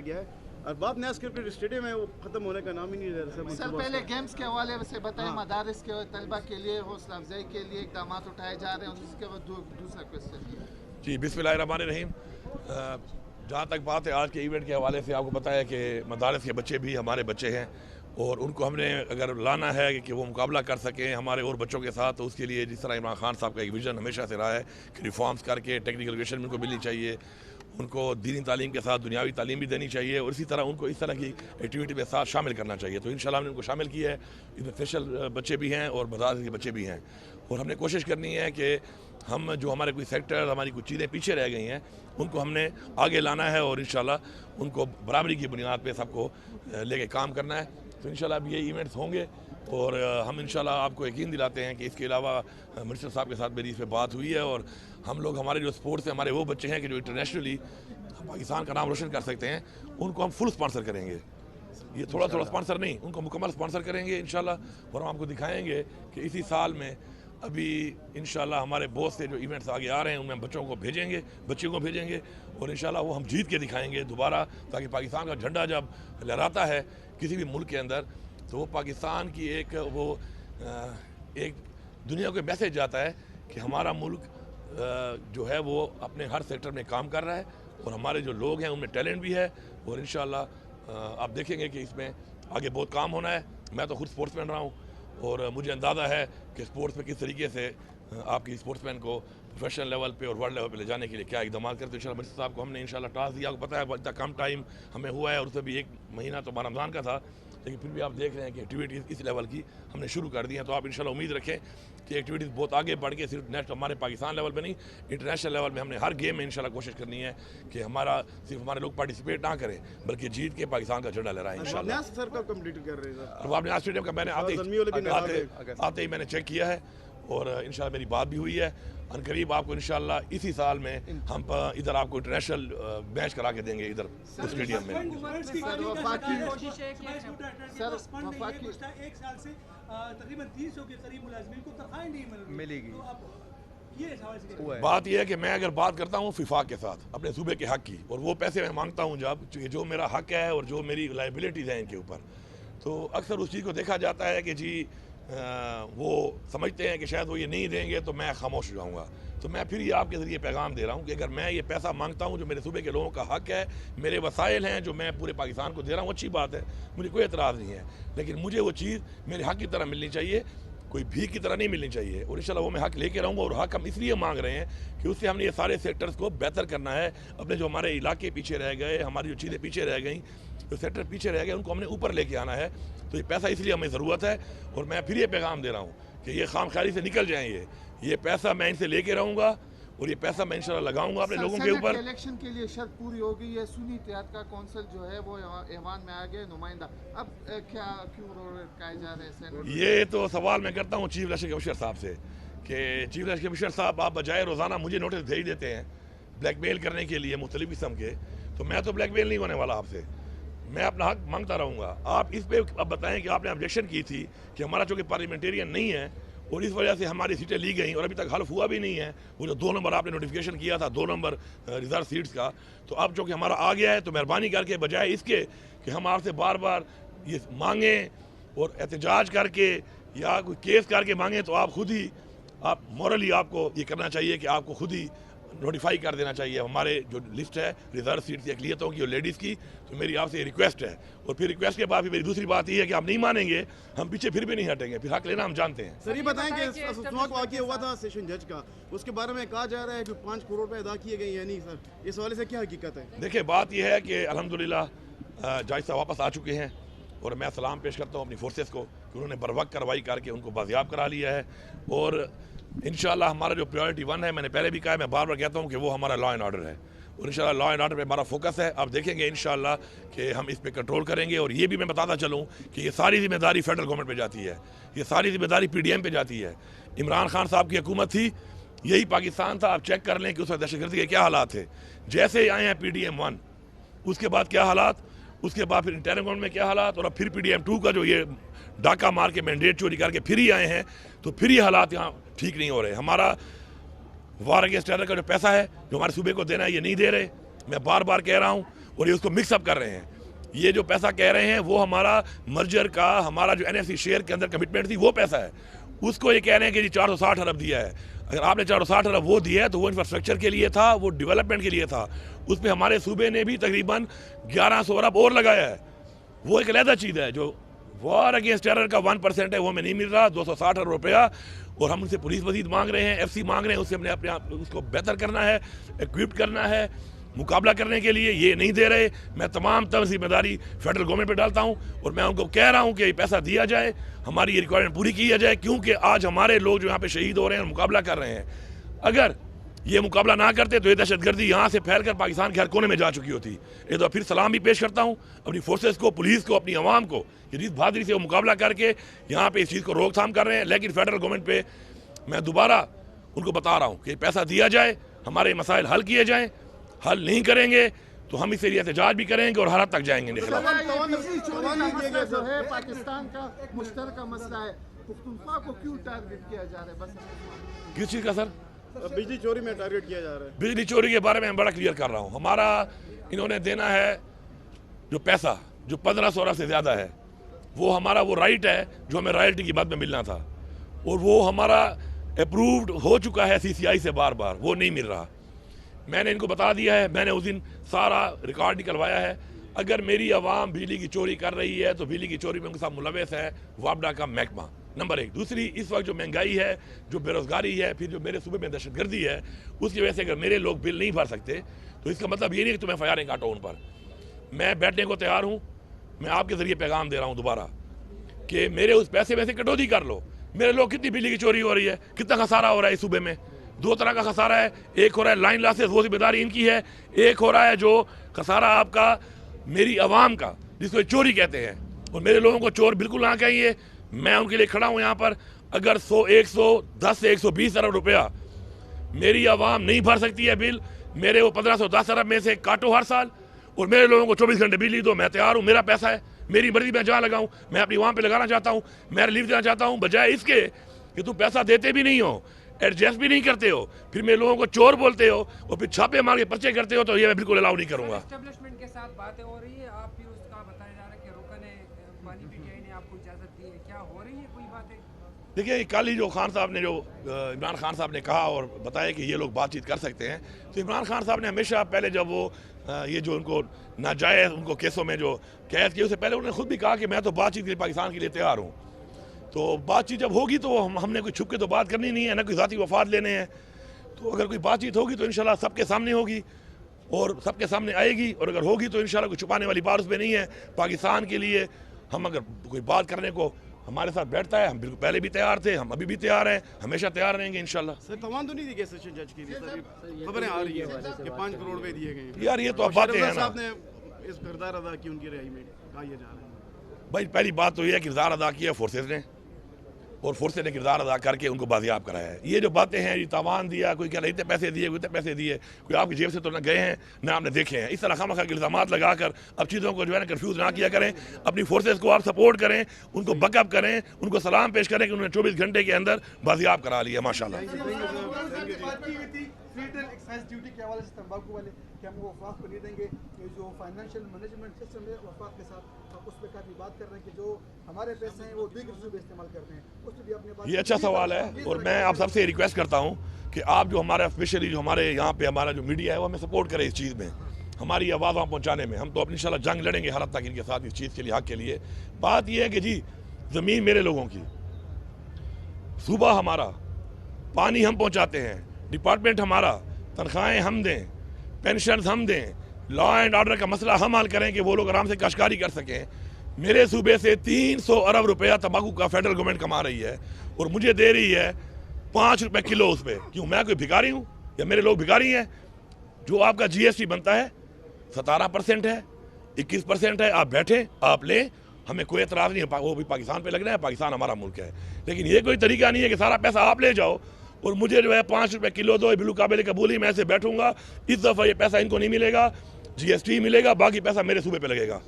گیا ہے. ارباب نیاز cricket stadium ہے وہ ختم ہونے کا نام ہی نہیں لے رہا. سر پہلے گیمز کے حوالے سے بتائیں, مدارس کے طلبہ کے لیے حوصلہ افزائی کے لیے اقدامات اٹھائے جا رہے ہیں, اور اس کے بعد دوسرا کوشچن. جی بسم اللہ الرحمن الرحیم. جہاں تک بات ہے آج کے ایونٹ کے حوالے سے, آپ کو پتہ ہے کہ مدارس کے بچے بھی ہمارے بچے ہیں, اور ان کو ہم نے اگر لانا ہے کہ وہ مقابلہ کر سکیں ہمارے اور بچوں کے ساتھ, تو اس کے لیے جس طرح عمران خان صاحب کا ایک ویژن ہمیشہ سے رہا ہے کہ ریفارمز کر کے ٹیکنیکل ایجوکیشن ان کو ملنی چاہیے, ان کو دینی تعلیم کے ساتھ دنیاوی تعلیم بھی دینی چاہیے, اور اسی طرح ان کو اس طرح کی ایکٹیویٹی میں ساتھ شامل کرنا چاہیے. تو انشاءاللہ ہم نے ان کو شامل کیا ہے. اس میں اسپیشل بچے بھی ہیں اور مدارس کے بچے بھی ہیں, اور ہم نے کوشش کرنی ہے کہ ہم جو ہمارے کوئی سیکٹر, ہماری کچھ چیزیں پیچھے رہ گئی ہیں, ان کو ہم نے آگے لانا ہے, اور انشاءاللہ ان کو برابری کی بنیاد پہ سب کو لے کے کام کرنا ہے. تو انشاءاللہ اب یہ ایونٹس ہوں گے, اور ہم انشاءاللہ آپ کو یقین دلاتے ہیں کہ اس کے علاوہ منسٹر صاحب کے ساتھ میری اس پہ بات ہوئی ہے, اور ہم لوگ ہمارے جو سپورٹس ہیں, ہمارے وہ بچے ہیں کہ جو انٹرنیشنلی پاکستان کا نام روشن کر سکتے ہیں, ان کو ہم فل سپانسر کریں گے. یہ تھوڑا سپانسر نہیں, ان کو مکمل سپانسر کریں گے انشاءاللہ, اور ہم آپ کو دکھائیں گے کہ اسی سال میں ابھی انشاءاللہ ہمارے بہت سے جو ایونٹس آگے آ رہے ہیں ان میں بچوں کو بھیجیں گے, بچیوں کو بھیجیں گے, اور انشاءاللہ وہ ہم جیت کے دکھائیں گے دوبارہ, تاکہ پاکستان کا جھنڈا جب لہراتا ہے کسی بھی ملک کے اندر, تو وہ پاکستان کی ایک دنیا کو میسیج جاتا ہے کہ ہمارا ملک جو ہے وہ اپنے ہر سیکٹر میں کام کر رہا ہے, اور ہمارے جو لوگ ہیں ان میں ٹیلنٹ بھی ہے, اور انشاءاللہ آپ دیکھیں گے کہ اس میں آگے بہت کام ہونا ہے. میں تو خود سپورٹس مین رہا ہوں, اور مجھے اندازہ ہے کہ سپورٹس پہ کس طریقے سے آپ کی سپورٹس مین کو پروفیشنل لیول پہ اور ورلڈ لیول پہ لے جانے کے لیے کیا اقدامات کرتے ہیں. انشاءاللہ منسٹر صاحب کو ہم نے انشاءاللہ ٹاسک دیا, آپ کو پتہ ہے اتنا کم ٹائم ہمیں ہوا ہے, اور اس سے بھی 1 مہینہ تو رمضان کا تھا, لیکن پھر بھی آپ دیکھ رہے ہیں کہ ایکٹیویٹیز اس لیول کی ہم نے شروع کر دی ہیں. تو آپ انشاءاللہ امید رکھیں کہ ایکٹیویٹیز بہت آگے بڑھ کے صرف نیشنل ہمارے پاکستان لیول پہ نہیں, انٹرنیشنل لیول میں ہم نے ہر گیم میں انشاءاللہ کوشش کرنی ہے کہ صرف ہمارے لوگ پارٹیسپیٹ نہ کریں, بلکہ جیت کے پاکستان کا جھنڈا لہرائیں انشاءاللہ. سر کب کمپلیٹ کر رہے ہیں؟ ارباب نیاز اسٹیڈیم کا میں نے آتے ہی میں نے چیک کیا ہے, اور انشاءاللہ میری بات بھی ہوئی ہے. عنقریب آپ کو انشاءاللہ اسی سال میں ہم ادھر آپ کو انٹرنیشنل میچ کرا کے دیں گے ادھر اسٹیڈیم میں. ایک سال سے تقریباً 300 کے قریب ملازمین کو تنخواہیں نہیں ملے گی. بات یہ ہے کہ میں اگر بات کرتا ہوں وفاق کے ساتھ اپنے صوبے کے حق کی, اور وہ پیسے میں مانگتا ہوں جو میرا حق ہے اور جو میری لائبلٹیز ہیں ان کے اوپر, تو اکثر اس چیز کو دیکھا جاتا ہے کہ جی وہ سمجھتے ہیں کہ شاید وہ یہ نہیں دیں گے تو میں خاموش ہو جاؤں گا. تو میں پھر یہ آپ کے ذریعے پیغام دے رہا ہوں کہ اگر میں یہ پیسہ مانگتا ہوں جو میرے صوبے کے لوگوں کا حق ہے, میرے وسائل ہیں جو میں پورے پاکستان کو دے رہا ہوں, اچھی بات ہے, مجھے کوئی اعتراض نہیں ہے, لیکن مجھے وہ چیز میرے حق کی طرح ملنی چاہیے, کوئی بھی کی طرح نہیں ملنی چاہیے. اور انشاءاللہ وہ میں حق لے کے رہوں گا, اور حق ہم اس لیے مانگ رہے ہیں کہ اس سے ہم نے یہ سارے سیکٹرز کو بہتر کرنا ہے. اپنے جو ہمارے علاقے پیچھے رہ گئے, ہماری جو چیزیں پیچھے رہ گئیں, جو سیکٹر پیچھے رہ گئے, ان کو ہم نے اوپر لے کے آنا ہے. تو یہ پیسہ اس لیے ہمیں ضرورت ہے, اور میں پھر یہ پیغام دے رہا ہوں کہ یہ خام خیالی سے نکل جائیں. یہ پیسہ میں ان سے لے کے رہوں گا, اور یہ پیسہ میں انشاءاللہ لگاؤں گا اپنے لوگوں کے اوپر. الیکشن کے لیے شرط پوری ہو گئی ہے, سنی اتحاد کا کونسل جو ہے وہ ایوان میں آ گئے نمائندہ, اب کیوں کہے جا رہے ہیں؟ یہ تو سوال میں کرتا ہوں چیف الیکشن کمشنر صاحب سے کہ چیف الیکشن کمشنر صاحب, آپ بجائے روزانہ مجھے نوٹس بھیج دیتے ہیں بلیک میل کرنے کے لیے مختلف قسم کے, تو میں تو بلیک میل نہیں ہونے والا آپ سے, میں اپنا حق مانگتا رہوں گا. آپ اس پہ اب بتائیں کہ آپ نے آبجیکشن کی تھی کہ ہمارا چونکہ پارلیمنٹیرین نہیں ہے, اور اس وجہ سے ہماری سیٹیں لی گئیں, اور ابھی تک حلف ہوا بھی نہیں ہے. وہ جو 2 نمبر آپ نے نوٹیفیکیشن کیا تھا 2 نمبر ریزرو سیٹس کا, تو اب چونکہ ہمارا آ گیا ہے, تو مہربانی کر کے بجائے اس کے کہ ہم آپ سے بار بار یہ مانگیں اور احتجاج کر کے یا کوئی کیس کر کے مانگیں, تو آپ خود ہی مورلی آپ کو یہ کرنا چاہیے کہ آپ کو خود ہی نوٹیفائی کر دینا چاہیے ہمارے جو لسٹ ہے ریزرو سیٹس اقلیتوں کی اور لیڈیز کی. تو میری آپ سے یہ ریکویسٹ ہے, اور پھر ریکویسٹ کے بعد بھی میری دوسری بات یہ ہے کہ آپ نہیں مانیں گے, ہم پیچھے پھر بھی نہیں ہٹیں گے, پھر حق لینا ہم جانتے ہیں. سر یہ بتائیں کہ اسواق واقعہ ہوا تھا سیشن جج کا, اس کے بارے میں کہا جا رہا ہے جو 5 کروڑ روپے ادا کیے گئے یا نہیں, سر اس حوالے سے کیا حقیقت ہے؟ دیکھیں بات یہ ہے کہ الحمدللہ جج صاحب واپس آ چکے ہیں, اور میں سلام پیش کرتا ہوں اپنی فورسز کو کہ انہوں نے بروقت کارروائی کر کے ان کو بازیاب کرا لیا ہے. اور انشاءاللہ ہمارا جو پریورٹی 1 ہے, میں نے پہلے بھی کہا, میں بار بار کہتا ہوں کہ وہ ہمارا لا اینڈ آرڈر ہے, اور انشاءاللہ لا اینڈ آرڈر پہ ہمارا فوکس ہے. آپ دیکھیں گے انشاءاللہ کہ ہم اس پہ کنٹرول کریں گے. اور یہ بھی میں بتاتا چلوں کہ یہ ساری ذمہ داری فیڈرل گورنمنٹ پہ جاتی ہے, یہ ساری ذمہ داری PDM پہ جاتی ہے. عمران خان صاحب کی حکومت تھی, یہی پاکستان تھا. آپ چیک کر لیں کہ اس وقت دہشت گردی کے کیا حالات تھے. جیسے ہی آئے ہیں PDM 1, اس کے بعد کیا حالات, اس کے بعد پھر انٹرنل گورنمنٹ میں کیا حالات, اور اب پھر PDM 2 کا جو یہ ڈاکہ مار کے مینڈیٹ چوری کر کے پھر ہی آئے ہیں, تو پھر یہ حالات یہاں ٹھیک نہیں ہو رہے. ہمارا وار اگینسٹ ٹیرر کا جو پیسہ ہے جو ہمارے صوبے کو دینا ہے, یہ نہیں دے رہے. میں بار بار کہہ رہا ہوں, اور یہ اس کو مکس اپ کر رہے ہیں. یہ جو پیسہ کہہ رہے ہیں وہ ہمارا مرجر کا, ہمارا جو NFC شیئر کے اندر کمٹمنٹ تھی وہ پیسہ ہے, اس کو یہ کہہ رہے ہیں کہ جی 460 ارب دیا ہے. اگر آپ نے 460 ارب وہ دیا ہے تو وہ انفراسٹرکچر کے لیے تھا, وہ ڈیولپمنٹ کے لیے تھا. اس پہ ہمارے صوبے نے بھی تقریباً 1100 ارب اور لگایا ہے. وہ ایک علیحدہ چیز ہے. جو وار اگینسٹ ٹیرر کا 1% ہے وہ ہمیں نہیں مل رہا, 260 ارب روپیہ. اور ہم ان سے پولیس مزید مانگ رہے ہیں, FC مانگ رہے ہیں, اس سے ہم نے اپنے آپ اس کو بہتر کرنا ہے, ایکوپڈ کرنا ہے مقابلہ کرنے کے لیے. یہ نہیں دے رہے. میں تمام ذمہ داری فیڈرل گورنمنٹ پہ ڈالتا ہوں اور میں ان کو کہہ رہا ہوں کہ یہ پیسہ دیا جائے, ہماری یہ ریکوائرمنٹ پوری کی جائے, کیونکہ آج ہمارے لوگ جو یہاں پہ شہید ہو رہے ہیں مقابلہ کر رہے ہیں. اگر یہ مقابلہ نہ کرتے تو یہ دہشت گردی یہاں سے پھیل کر پاکستان کے ہر کونے میں جا چکی ہوتی. یہ تو پھر سلام بھی پیش کرتا ہوں اپنی فورسز کو, پولیس کو, اپنی عوام کو, کہ جس بہادری سے وہ مقابلہ کر کے یہاں پہ اس چیز کو روک تھام کر رہے ہیں. لیکن فیڈرل گورنمنٹ پہ میں دوبارہ ان کو بتا رہا ہوں کہ پیسہ دیا جائے, ہمارے مسائل حل کیے جائیں. حل نہیں کریں گے تو ہم اس سے احتجاج بھی کریں گے اور ہر حد تک جائیں گے ان کے خلاف. جو ہے پاکستان کا مشترکہ مسئلہ ہے, پختونخوا کو کیوں ٹارگٹ کیا جا رہا ہے؟ بس کس چیز کا سر؟ بجلی چوری میں ٹارگٹ کیا جا رہا ہے. بجلی چوری کے بارے میں میں بڑا کلیئر کر رہا ہوں. ہمارا انہوں نے دینا ہے جو پیسہ جو 1500 ارب سے زیادہ ہے, وہ ہمارا وہ رائٹ ہے جو ہمیں رائلٹی کی بات میں ملنا تھا, اور وہ ہمارا اپرووڈ ہو چکا ہے CCI سے بار بار, وہ نہیں مل رہا. میں نے ان کو بتا دیا ہے, میں نے اس دن سارا ریکارڈ نکلوایا ہے. اگر میری عوام بجلی کی چوری کر رہی ہے تو بجلی کی چوری میں ان کے ساتھ ملوث ہے وابڈا کا محکمہ, نمبر 1. دوسری, اس وقت جو مہنگائی ہے, جو بے روزگاری ہے, پھر جو میرے صوبے میں دہشت گردی ہے, اس کی وجہ سے اگر میرے لوگ بل نہیں بھر سکتے تو اس کا مطلب یہ نہیں کہ تمہیں فائرنگ کاٹو ان پر. میں بیٹھنے کو تیار ہوں. میں آپ کے ذریعے پیغام دے رہا ہوں دوبارہ کہ میرے اس پیسے میں سے کٹوتی کر لو. میرے لوگ کتنی بجلی کی چوری ہو رہی ہے, کتنا خسارہ ہو رہا ہے اس صوبے میں. 2 طرح کا خسارہ ہے. ایک ہو رہا ہے لائن لاسز, وہ ذمہ داری ان کی ہے. ایک ہو رہا ہے جو خسارہ آپ کا میری عوام کا, جس کو چوری کہتے ہیں. اور میرے لوگوں کو چور بالکل نہ کہیے. میں ان کے لیے کھڑا ہوں یہاں پر. اگر 110 سے 120 ارب روپیہ میری عوام نہیں بھر سکتی ہے بل, میرے وہ 1510 ارب میں سے کاٹو ہر سال, اور میرے لوگوں کو 24 گھنٹے بجلی دو. میں تیار ہوں, میرا پیسہ ہے, میری مرضی میں جہاں لگاؤں. میں اپنی عوام پہ لگانا چاہتا ہوں, میں ریلیف دینا چاہتا ہوں, بجائے اس کے کہ تم پیسہ دیتے بھی نہیں ہو, ایڈجسٹ بھی نہیں کرتے ہو, پھر میرے لوگوں کو چور بولتے ہو اور پھر چھاپے مار کے پرچے کرتے ہو. تو یہ میں بالکل الاؤ نہیں کروں گا. اسٹیبلشمنٹ کے ساتھ باتیں ہو رہی ہے, آپ بھی اس کا بتایا جا رہا ہے کہ رکن بانی PTI نے آپ کو اجازت دی ہے, کیا ہو رہی ہے کوئی باتیں؟ دیکھیے, کل ہی جو خان صاحب نے, جو عمران خان صاحب نے کہا اور بتایا کہ یہ لوگ بات چیت کر سکتے ہیں, تو عمران خان صاحب نے ہمیشہ پہلے جب وہ یہ جو ان کو ناجائز ان کو کیسوں میں جو قید کیے, اس سے پہلے انہوں نے خود بھی کہا کہ میں تو بات چیت کے لیے پاکستان کے لیے تیار ہوں. تو بات چیت جب ہوگی تو ہم نے کوئی چھپ کے تو بات کرنی نہیں ہے, نہ کوئی ذاتی وفات لینے ہیں. تو اگر کوئی بات چیت ہوگی تو انشاءاللہ سب کے سامنے ہوگی اور سب کے سامنے آئے گی, اور اگر ہوگی تو انشاءاللہ کوئی چھپانے والی بات اس میں نہیں ہے. پاکستان کے لیے ہم اگر کوئی بات کرنے کو ہمارے ساتھ بیٹھتا ہے, ہم بالکل پہلے بھی تیار تھے, ہم ابھی بھی تیار ہیں, ہمیشہ تیار رہیں گے انشاءاللہ. سر توان تو نہیں دی گئی سیشن جج کے لیے, سر خبریں آ رہی ہیں کہ 5 کروڑ روپے دیے گئے ہیں. یار یہ تو اب باتیں ہیں نا. صاحب نے اس کردار ادا کی ان کی رہائی میں, کہا یہ جا رہا ہے. بھائی پہلی بات تو یہ ہے کردار ادا کیا فورسز نے, اور فورسز نے کردار ادا کر کے ان کو بازیاب کرایا ہے. یہ جو باتیں ہیں, یہ تاوان دیا, کوئی کہہ رہا اتنے پیسے دیے, کوئی اتنے پیسے دیے, کوئی آپ کی جیب سے تو نہ گئے ہیں نہ آپ نے دیکھے ہیں. اس طرح خواہ کے الزامات لگا کر اب چیزوں کو جو ہے نا کنفیوز نہ کیا کریں. اپنی فورسز کو آپ سپورٹ کریں, ان کو بیک اپ کریں, ان کو سلام پیش کریں کہ انہوں نے 24 گھنٹے کے اندر بازیاب کرا لیا ماشاءاللہ. فیڈرل ایکسائز ڈیوٹی کے حوالے سے تمباکو والے کہ ہم وفاق کو نہیں دیں گے, یہ جو فائنینشیل مینجمنٹ سسٹم ہے وفاق کے ساتھ, اس پہ کافی بات کر رہے ہیں کہ جو ہمارے پیسے ہیں وہ دیگر صوبے استعمال کرتے ہیں, اس پہ بھی اپنے بات. یہ اچھا سوال ہے, اور میں آپ سب سے ریکویسٹ کرتا ہوں کہ آپ جو ہمارا اسپیشلی جو ہمارے یہاں پہ ہمارا جو میڈیا ہے وہ ہمیں سپورٹ کرے اس چیز میں, ہماری آواز وہاں پہنچانے میں. ہم تو اپنی انشاءاللہ جنگ لڑیں گے ہر حد تک ان کے ساتھ اس چیز کے لیے, حق کے لیے. بات یہ ہے کہ جی زمین میرے لوگوں کی, صوبہ ہمارا, پانی ہم پہنچاتے ہیں, ڈپارٹمنٹ ہمارا, تنخواہیں ہم دیں, پینشنز ہم دیں, لا اینڈ آرڈر کا مسئلہ ہم حل کریں کہ وہ لوگ آرام سے کاشتکاری کر سکیں. میرے صوبے سے 300 ارب روپیہ تمباکو کا فیڈرل گورنمنٹ کما رہی ہے, اور مجھے دے رہی ہے 5 روپے کلو اس پہ. کیوں میں کوئی بھکاری ہوں یا میرے لوگ بھکاری ہیں؟ جو آپ کا GST بنتا ہے 17% ہے, 21% ہے, آپ بیٹھیں آپ لیں, ہمیں کوئی اعتراض نہیں ہے, وہ بھی پاکستان پہ لگ رہا ہے, پاکستان ہمارا ملک ہے. لیکن یہ کوئی طریقہ نہیں ہے کہ سارا پیسہ آپ لے جاؤ اور مجھے جو ہے 5 روپے کلو دو, بالکل قابل قبول ہی, میں ایسے بیٹھوں گا. اس دفعہ یہ پیسہ ان کو نہیں ملے گا, GST ملے گا, باقی پیسہ میرے صوبے پہ لگے گا.